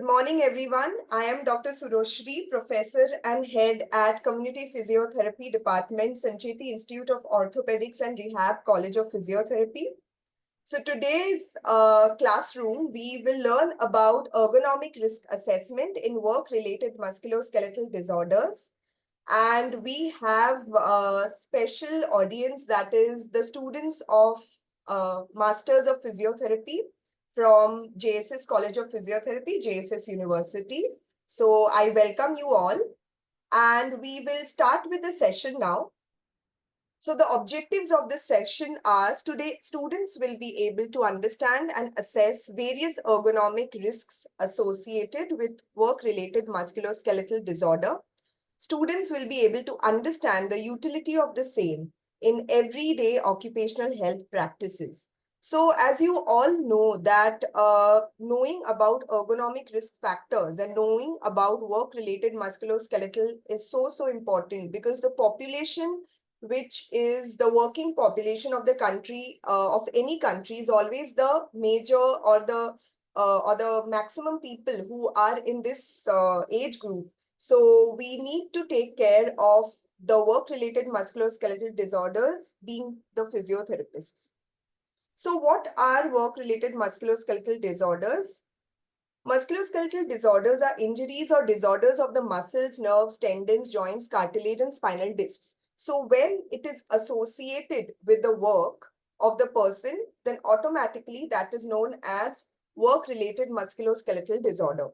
Good morning, everyone. I am Dr. Suroshree, Professor and Head at Community Physiotherapy Department, Sancheti Institute of Orthopedics and Rehab, College of Physiotherapy. So today's classroom, we will learn about ergonomic risk assessment in work-related musculoskeletal disorders. And we have a special audience, that is the students of Masters of Physiotherapy from JSS College of Physiotherapy, JSS University. So I welcome you all, and we will start with the session now. So the objectives of this session are today students will be able to understand and assess various ergonomic risks associated with work-related musculoskeletal disorder. Students will be able to understand the utility of the same in everyday occupational health practices. So as you all know that knowing about ergonomic risk factors and knowing about work-related musculoskeletal is so important, because the population, which is the working population of the country, of any country, is always the major or the maximum people who are in this age group. So we need to take care of the work-related musculoskeletal disorders, being the physiotherapists. So what are work-related musculoskeletal disorders? Musculoskeletal disorders are injuries or disorders of the muscles, nerves, tendons, joints, cartilage, and spinal discs. So when it is associated with the work of the person, then automatically that is known as work-related musculoskeletal disorder.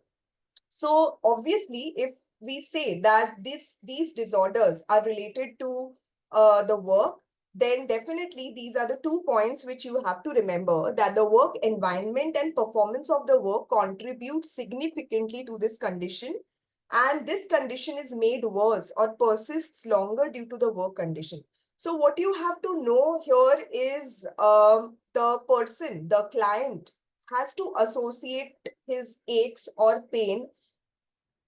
So obviously, if we say that these disorders are related to the work, then definitely these are the 2 points which you have to remember, that the work environment and performance of the work contributes significantly to this condition, and this condition is made worse or persists longer due to the work condition. So what you have to know here is the person, the client, has to associate his aches or pain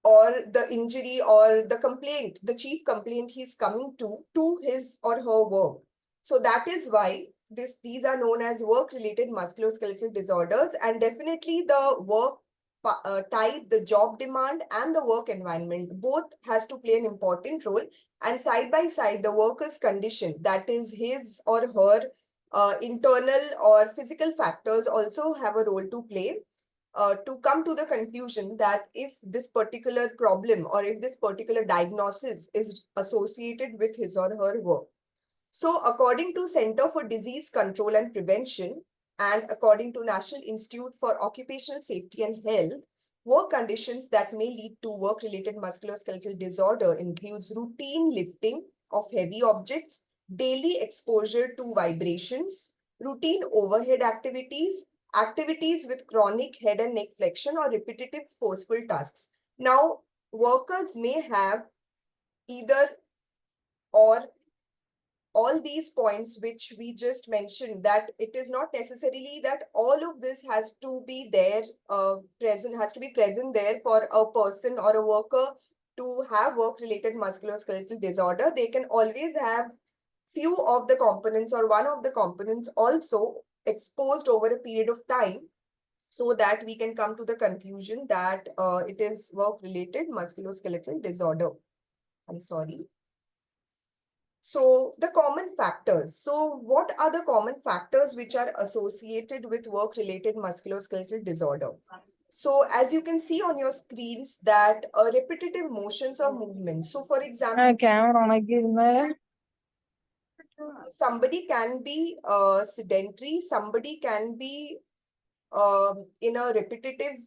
or the injury or the complaint, the chief complaint he's coming to his or her work. So that is why these are known as work-related musculoskeletal disorders, and definitely the work type, the job demand, and the work environment both has to play an important role. And side by side, the worker's condition, that is his or her internal or physical factors, also have a role to play to come to the conclusion that if this particular problem or if this particular diagnosis is associated with his or her work. So according to Center for Disease Control and Prevention and according to National Institute for Occupational Safety and Health, work conditions that may lead to work-related musculoskeletal disorder includes routine lifting of heavy objects, daily exposure to vibrations, routine overhead activities, activities with chronic head and neck flexion, or repetitive forceful tasks. Now, workers may have either or all these points which we just mentioned, that it is not necessarily that all of this has to be there, has to be present there for a person or a worker to have work-related musculoskeletal disorder. They can always have few of the components or one of the components also exposed over a period of time, so that we can come to the conclusion that it is work-related musculoskeletal disorder. I'm sorry. So the common factors. So what are the common factors which are associated with work-related musculoskeletal disorder? So as you can see on your screens that repetitive motions or movements. So for example, somebody can be sedentary, somebody can be in a repetitive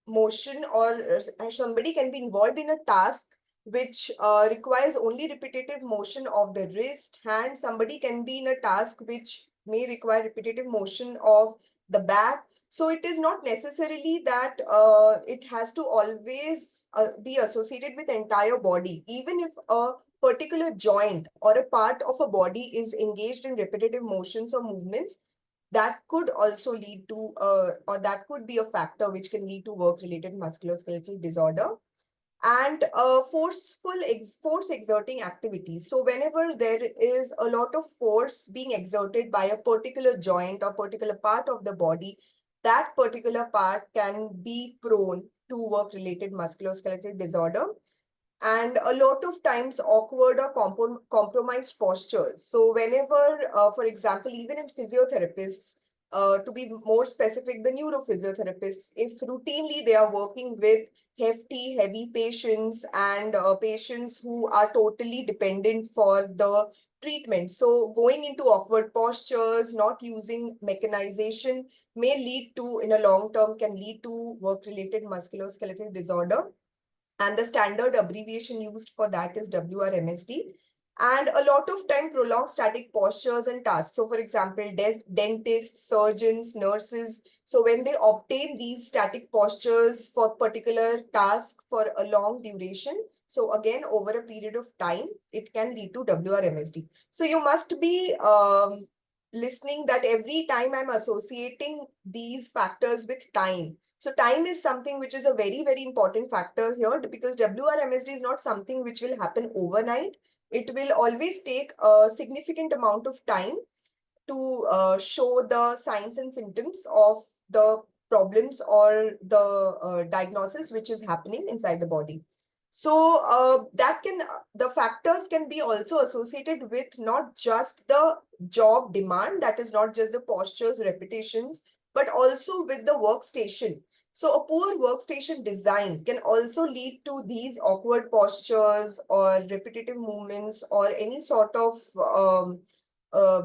motion, or somebody can be involved in a task which requires only repetitive motion of the wrist, hand. Somebody can be in a task which may require repetitive motion of the back. So it is not necessarily that it has to always be associated with entire body. Even if a particular joint or a part of a body is engaged in repetitive motions or movements, that could also lead to or that could be a factor which can lead to work-related musculoskeletal disorder. And force exerting activities. So whenever there is a lot of force being exerted by a particular joint or particular part of the body, that particular part can be prone to work-related musculoskeletal disorder, and a lot of times awkward or compromised postures. So whenever, for example, even in physiotherapists, to be more specific, the neurophysiotherapists, if routinely they are working with heavy patients and patients who are totally dependent for the treatment. So going into awkward postures, not using mechanization may lead to, in a long term, can lead to work-related musculoskeletal disorder, and the standard abbreviation used for that is WRMSD. And a lot of time prolonged static postures and tasks. So for example, dentists, surgeons, nurses, so when they obtain these static postures for particular task for a long duration, so again, over a period of time, it can lead to WRMSD. So you must be listening that every time I'm associating these factors with time. So time is something which is a very, very important factor here, because WRMSD is not something which will happen overnight. It will always take a significant amount of time to show the signs and symptoms of the problems or the diagnosis which is happening inside the body. So the factors can be also associated with not just the job demand, that is not just the postures, repetitions, but also with the workstation. So a poor workstation design can also lead to these awkward postures or repetitive movements or any sort of uh,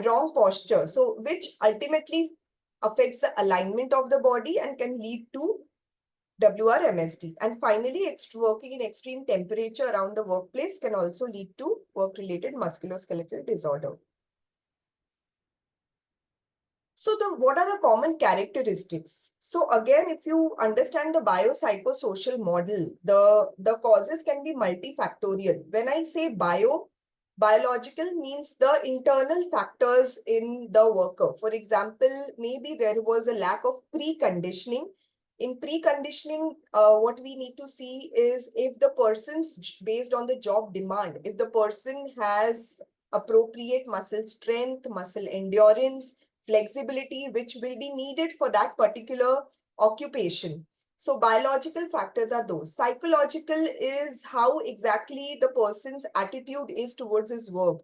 wrong posture. So which ultimately affects the alignment of the body and can lead to WRMSD. And finally, working in extreme temperature around the workplace can also lead to work-related musculoskeletal disorder. So what are the common characteristics? So again, if you understand the biopsychosocial model, the causes can be multifactorial. When I say biological means the internal factors in the worker. For example, maybe there was a lack of preconditioning. In preconditioning, what we need to see is if the person's, based on the job demand, if the person has appropriate muscle strength, muscle endurance, flexibility, which will be needed for that particular occupation. So biological factors are those. Psychological is how exactly the person's attitude is towards his work.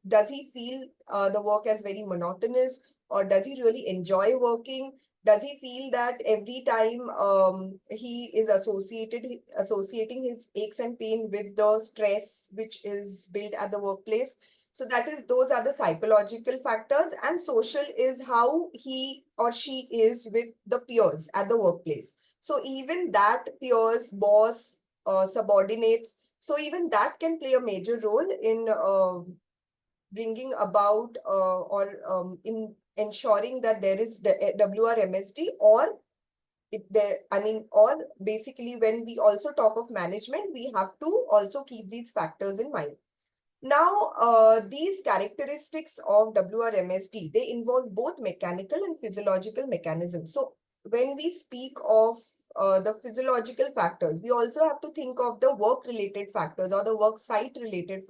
Does he feel the work as very monotonous, or does he really enjoy working? Does he feel that every time he is associating his aches and pain with the stress which is built at the workplace? So those are the psychological factors, and social is how he or she is with the peers at the workplace. So even that, peers, boss, subordinates, so even that can play a major role in bringing about or in ensuring that there is the WRMSD, or if there, I mean, or basically when we also talk of management, we have to also keep these factors in mind. Now, these characteristics of WRMSD, they involve both mechanical and physiological mechanisms. So when we speak of the physiological factors, we also have to think of the work-related factors or the work site-related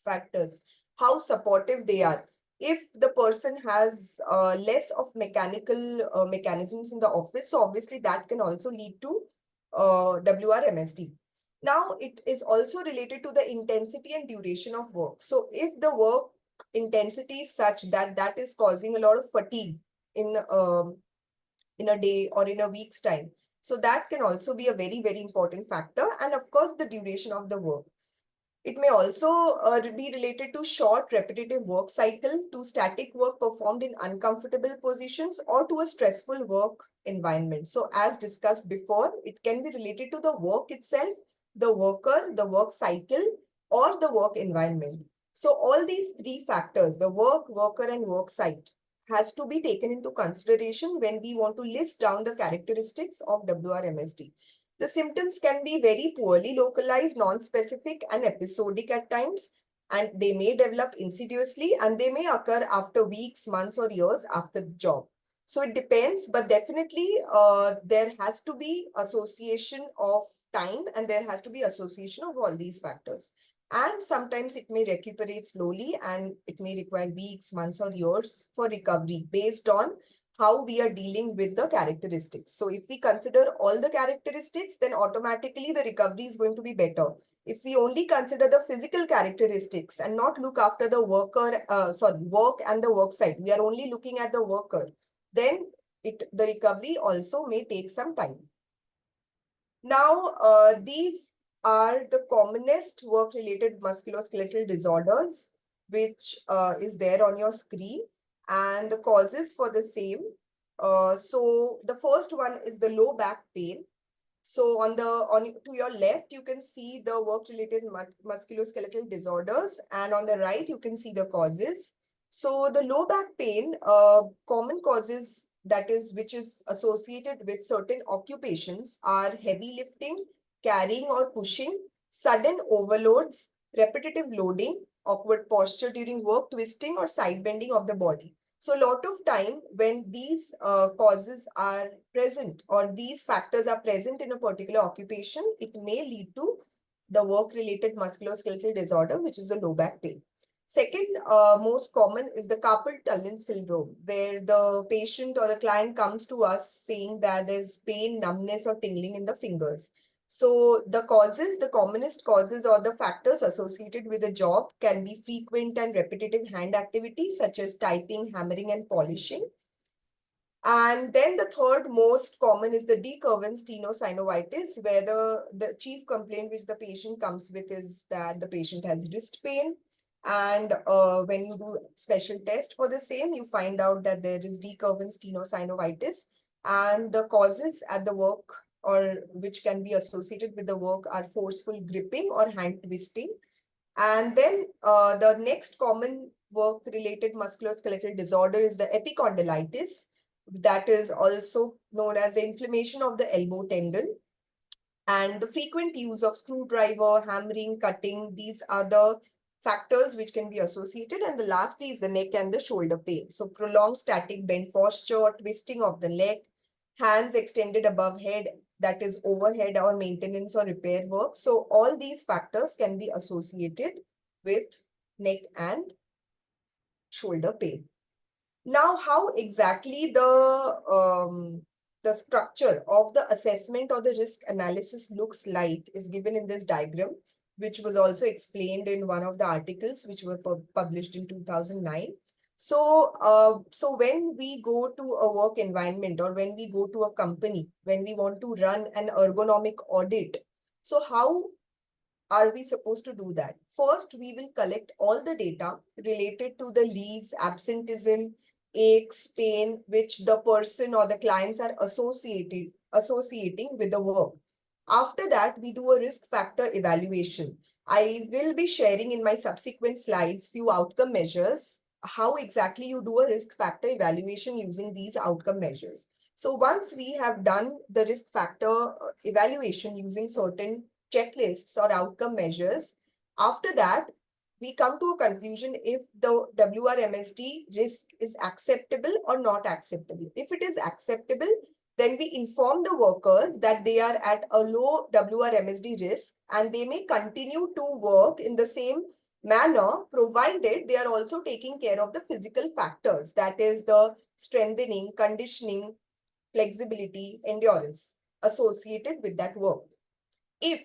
factors, how supportive they are. If the person has less of mechanical mechanisms in the office, so obviously that can also lead to WRMSD. Now, it is also related to the intensity and duration of work. So if the work intensity is such that that is causing a lot of fatigue in a day or in a week's time, so that can also be a very, very important factor. And of course, the duration of the work. It may also be related to short repetitive work cycle, to static work performed in uncomfortable positions, or to a stressful work environment. So as discussed before, it can be related to the work itself, the worker, the work cycle, or the work environment. So all these three factors, the work, worker, and work site, has to be taken into consideration when we want to list down the characteristics of WRMSD. The symptoms can be very poorly localized, non-specific, and episodic at times, and they may develop insidiously, and they may occur after weeks, months, or years after the job. So it depends, but definitely there has to be association of time, and there has to be association of all these factors. And sometimes it may recuperate slowly, and it may require weeks, months, or years for recovery based on how we are dealing with the characteristics. So if we consider all the characteristics, then automatically the recovery is going to be better. If we only consider the physical characteristics and not look after the work and the work site, we are only looking at the worker, then the recovery also may take some time. Now, these are the commonest work-related musculoskeletal disorders, which is there on your screen, and the causes for the same. So the first one is the low back pain. So to your left, you can see the work-related musculoskeletal disorders, and on the right, you can see the causes. So the low back pain, common causes which is associated with certain occupations are heavy lifting, carrying or pushing, sudden overloads, repetitive loading, awkward posture during work, twisting or side bending of the body. So a lot of time when these causes are present or these factors are present in a particular occupation, it may lead to the work-related musculoskeletal disorder, which is the low back pain. Second, most common is the carpal tunnel syndrome, where the patient or the client comes to us saying that there's pain, numbness, or tingling in the fingers. So the commonest causes or the factors associated with the job can be frequent and repetitive hand activities such as typing, hammering, and polishing. And then the third most common is the decurvent tenosynovitis, where the chief complaint which the patient comes with is that the patient has wrist pain. And when you do special test for the same, you find out that there is decurvent tenosynovitis. And the causes at the work or which can be associated with the work are forceful gripping or hand twisting. And then the next common work-related musculoskeletal disorder is the epicondylitis, that is also known as the inflammation of the elbow tendon. And the frequent use of screwdriver, hammering, cutting, these are the factors which can be associated. And the lastly is the neck and the shoulder pain. So prolonged static bent posture, twisting of the neck, hands extended above head, that is overhead or maintenance or repair work. So all these factors can be associated with neck and shoulder pain. Now, how exactly the structure of the assessment or the risk analysis looks like is given in this diagram, which was also explained in one of the articles which were published in 2009. So when we go to a work environment or when we go to a company, when we want to run an ergonomic audit, so how are we supposed to do that? First, we will collect all the data related to the leaves, absenteeism, aches, pain, which the person or the clients are associating with the work. After that, we do a risk factor evaluation. I will be sharing in my subsequent slides few outcome measures, how exactly you do a risk factor evaluation using these outcome measures. So once we have done the risk factor evaluation using certain checklists or outcome measures, after that, we come to a conclusion if the WRMSD risk is acceptable or not acceptable. If it is acceptable, then we inform the workers that they are at a low WRMSD risk and they may continue to work in the same manner, provided they are also taking care of the physical factors, that is the strengthening, conditioning, flexibility, endurance associated with that work. If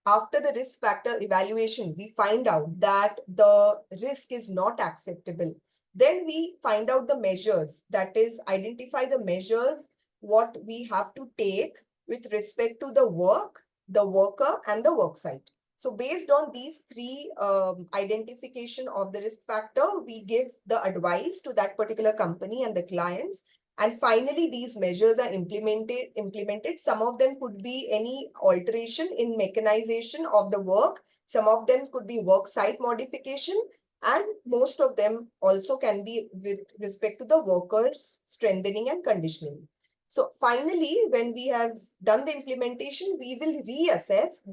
after the risk factor evaluation, we find out that the risk is not acceptable, then we find out the measures, that is identify the measures what we have to take with respect to the work, the worker and the work site. So based on these three identification of the risk factor, we give the advice to that particular company and the clients. And finally, these measures are implemented. Some of them could be any alteration in mechanization of the work. Some of them could be work site modification. And most of them also can be with respect to the workers' strengthening and conditioning. So finally, when we have done the implementation, we will reassess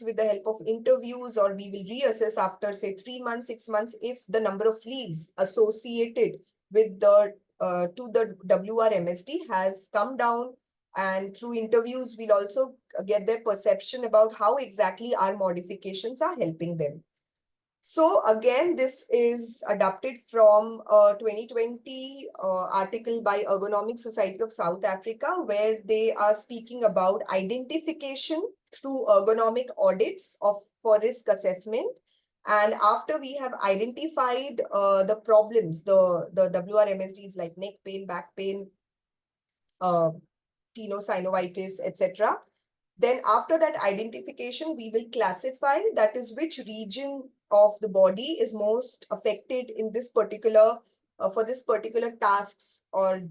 with the help of interviews, or we will reassess after say 3 months, 6 months, if the number of leaves associated with the to the WRMSD has come down, and through interviews we'll also get their perception about how exactly our modifications are helping them. So again, this is adapted from a 2020 article by Ergonomic Society of South Africa, where they are speaking about identification through ergonomic audits of for risk assessment. And after we have identified the problems, the WRMSDs like neck pain, back pain, uh, tenosynovitis, etc. Then after that identification, we will classify that is which region of the body is most affected in this particular, for this particular tasks or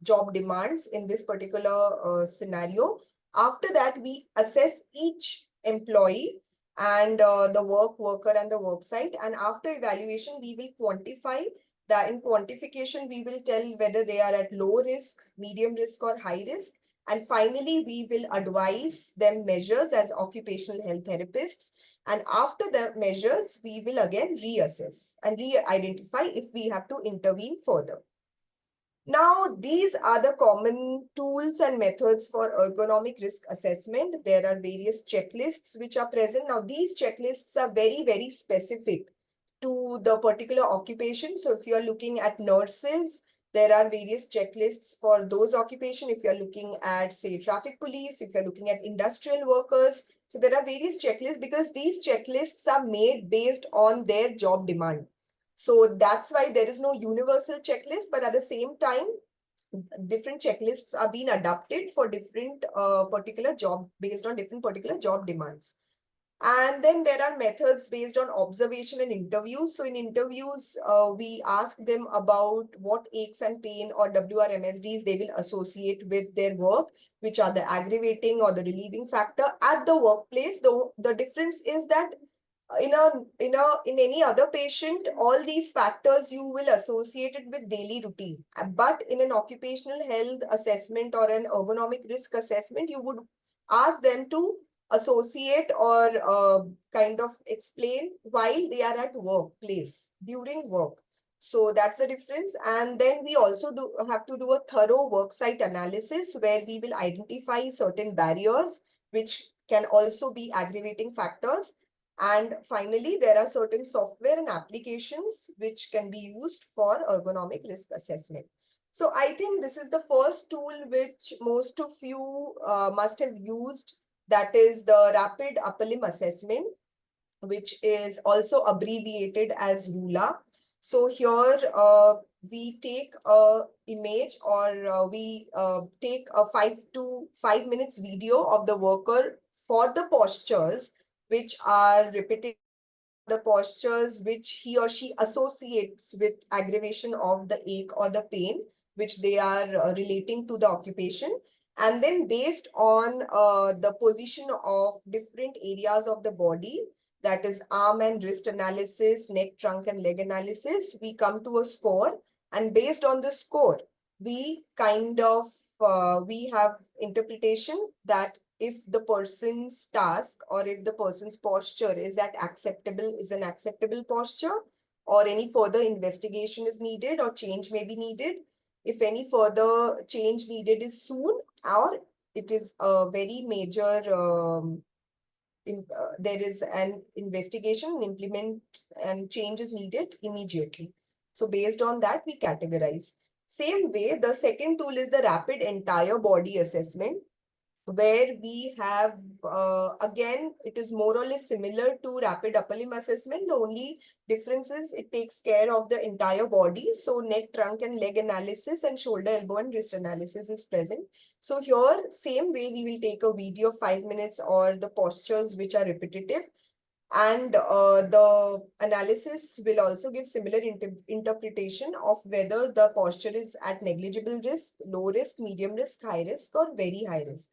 job demands in this particular scenario. After that, we assess each employee and the worker and the work site. And after evaluation, we will quantify that. In quantification, we will tell whether they are at low risk, medium risk, or high risk. And finally, we will advise them measures as occupational health therapists. And after the measures, we will again reassess and re-identify if we have to intervene further. Now, these are the common tools and methods for ergonomic risk assessment. There are various checklists which are present. Now, these checklists are very, very specific to the particular occupation. So if you are looking at nurses, there are various checklists for those occupation. If you're looking at, say, traffic police, if you're looking at industrial workers, so there are various checklists because these checklists are made based on their job demand. So that's why there is no universal checklist, but at the same time, different checklists are being adapted for different particular job based on different particular job demands. And then there are methods based on observation and interviews. So in interviews, we ask them about what aches and pain or WRMSDs they will associate with their work, which are the aggravating or the relieving factor at the workplace. The difference is that in any other patient, all these factors you will associate it with daily routine. But in an occupational health assessment or an ergonomic risk assessment, you would ask them to associate or kind of explain while they are at workplace during work. So that's the difference. And then we also have to do a thorough worksite analysis where we will identify certain barriers which can also be aggravating factors. And finally, there are certain software and applications which can be used for ergonomic risk assessment. So I think this is the first tool which most of you must have used, that is the rapid upper limb assessment, which is also abbreviated as RULA. So here we take a image or we take a 5 minutes video of the worker for the postures which are repetitive, the postures which he or she associates with aggravation of the ache or the pain, which they are relating to the occupation. And then based on the position of different areas of the body, that is arm and wrist analysis, neck, trunk, and leg analysis, we come to a score. And based on the score, we kind of, we have interpretation that if the person's task or if the person's posture is an acceptable posture, or any further investigation is needed or change may be needed. If any further change needed is soon, or it is a very major, there is an investigation, implement and change is needed immediately. So based on that, we categorize. Same way, the second tool is the rapid entire body assessment, where we have, again, it is more or less similar to rapid upper limb assessment. The only difference is it takes care of the entire body. So neck, trunk, and leg analysis and shoulder, elbow, and wrist analysis is present. So here, same way, we will take a video of 5 minutes or the postures which are repetitive. And the analysis will also give similar interpretation of whether the posture is at negligible risk, low risk, medium risk, high risk, or very high risk.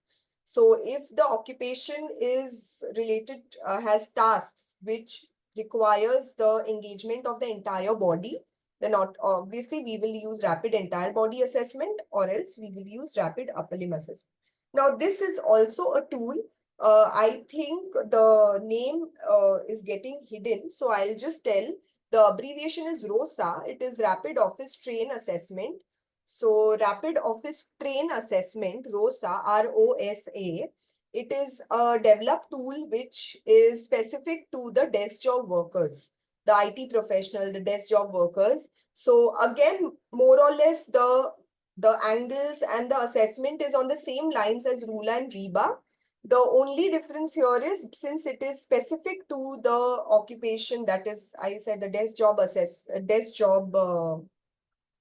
So if the occupation is related, has tasks which requires the engagement of the entire body, then not obviously we will use rapid entire body assessment, or else we will use rapid upper limb assessment. Now this is also a tool. I think the name is getting hidden, so I'll just tell. The abbreviation is ROSA. It is Rapid Office Train Assessment. So Rapid Office Train Assessment, ROSA, ROSA. It is a developed tool which is specific to the desk job workers. the IT professional, the desk job workers. So again, more or less the angles and the assessment is on the same lines as Rula and Reba. The only difference here is since it is specific to the occupation, that is, I said the desk job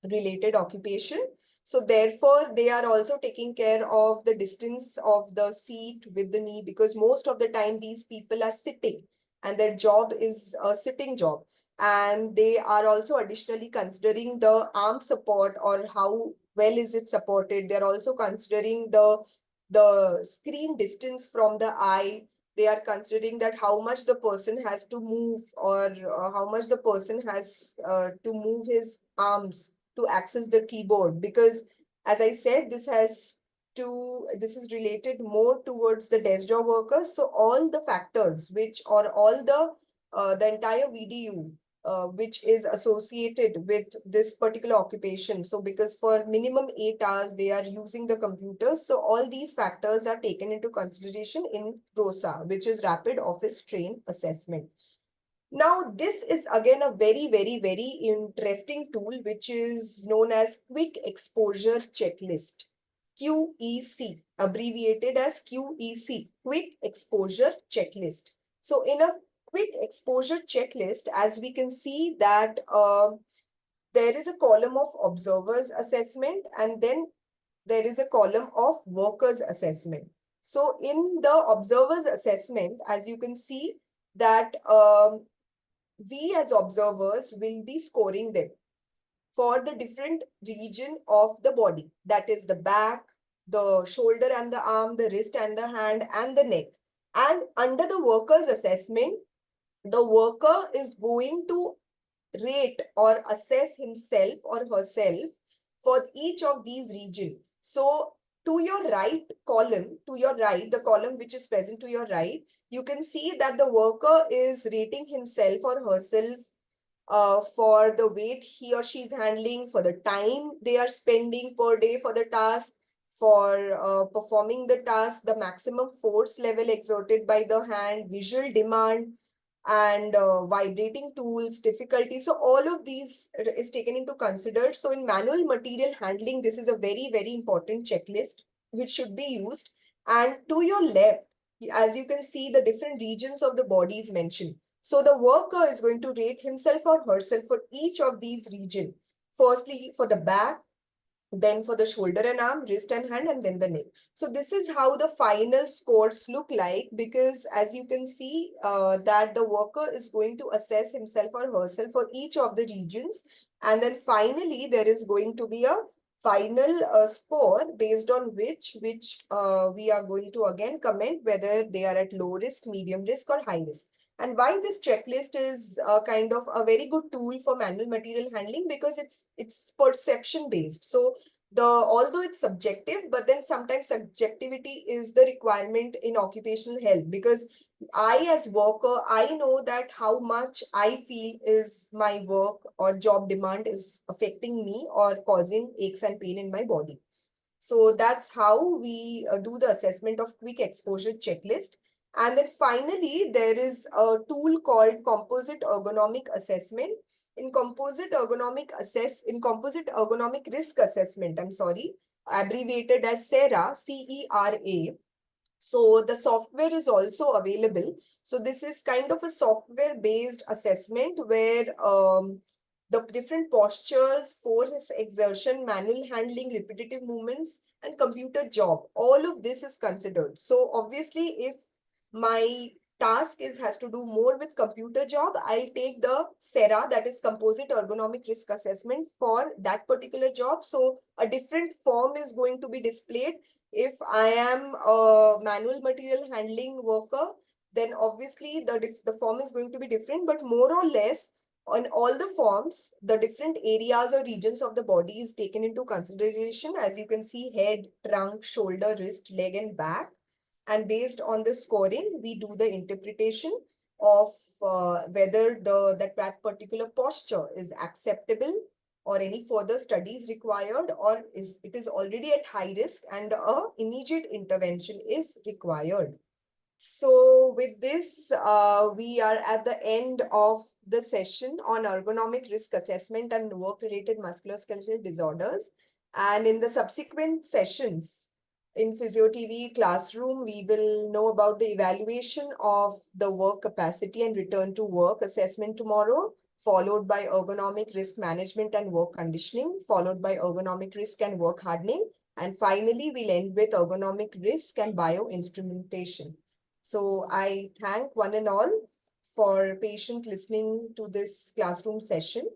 related occupation. So therefore, they are also taking care of the distance of the seat with the knee, because most of the time these people are sitting and their job is a sitting job. And they are also additionally considering the arm support or how well is it supported. They're also considering the screen distance from the eye. They are considering that how much the person has to move, or how much the person has to move his arms to access the keyboard, because as I said, this is related more towards the desk job workers. So all the factors which, or all the entire VDU which is associated with this particular occupation. So because for minimum 8 hours they are using the computer, so all these factors are taken into consideration in ROSA, which is Rapid Office Train Assessment. Now, this is again a very interesting tool, which is known as Quick Exposure Checklist, QEC, abbreviated as QEC, Quick Exposure Checklist. So in a quick exposure checklist, as we can see that there is a column of observers assessment, and then there is a column of workers assessment. So in the observers assessment, as you can see that we as observers will be scoring them for the different region of the body. That is the back, the shoulder and the arm, the wrist and the hand, and the neck. And under the workers assessment, the worker is going to rate or assess himself or herself for each of these regions. So to your right column, to your right, the column which is present to your right, you can see that the worker is rating himself or herself for the weight he or she is handling, for the time they are spending per day for the task, for performing the task, the maximum force level exerted by the hand, visual demand, and vibrating tools, difficulty. So all of these is taken into consider. So in manual material handling, this is a very important checklist which should be used. And to your left, as you can see, the different regions of the body is mentioned. So the worker is going to rate himself or herself for each of these regions. Firstly, for the back, then for the shoulder and arm, wrist and hand, and then the neck. So this is how the final scores look like, because as you can see that the worker is going to assess himself or herself for each of the regions. And then finally, there is going to be a final score based on which we are going to again comment whether they are at low risk, medium risk, or high risk. And why this checklist is kind of a very good tool for manual material handling, because it's perception based. So although it's subjective, but then sometimes subjectivity is the requirement in occupational health, because I as worker, I know that how much I feel is my work or job demand is affecting me or causing aches and pain in my body. So that's how we do the assessment of quick exposure checklist. And then finally, there is a tool called composite ergonomic assessment. In composite ergonomic risk assessment, I'm sorry, abbreviated as CERA, CERA. So the software is also available. So this is kind of a software based assessment where the different postures, force exertion, manual handling, repetitive movements, and computer job, all of this is considered. So obviously, if my task has to do more with computer job, I'll take the SERA, that is Composite Ergonomic Risk Assessment, for that particular job. So a different form is going to be displayed. If I am a manual material handling worker, then obviously the form is going to be different, but more or less on all the forms, the different areas or regions of the body is taken into consideration. As you can see, head, trunk, shoulder, wrist, leg, and back. And based on the scoring, we do the interpretation of whether that particular posture is acceptable, or any further studies required, or it is already at high risk and immediate intervention is required. So with this, we are at the end of the session on ergonomic risk assessment and work-related musculoskeletal disorders. And in the subsequent sessions in PhysioTV classroom, we will know about the evaluation of the work capacity and return to work assessment tomorrow, followed by ergonomic risk management and work conditioning, followed by ergonomic risk and work hardening. And finally, we'll end with ergonomic risk and bioinstrumentation. So I thank one and all for patient listening to this classroom session.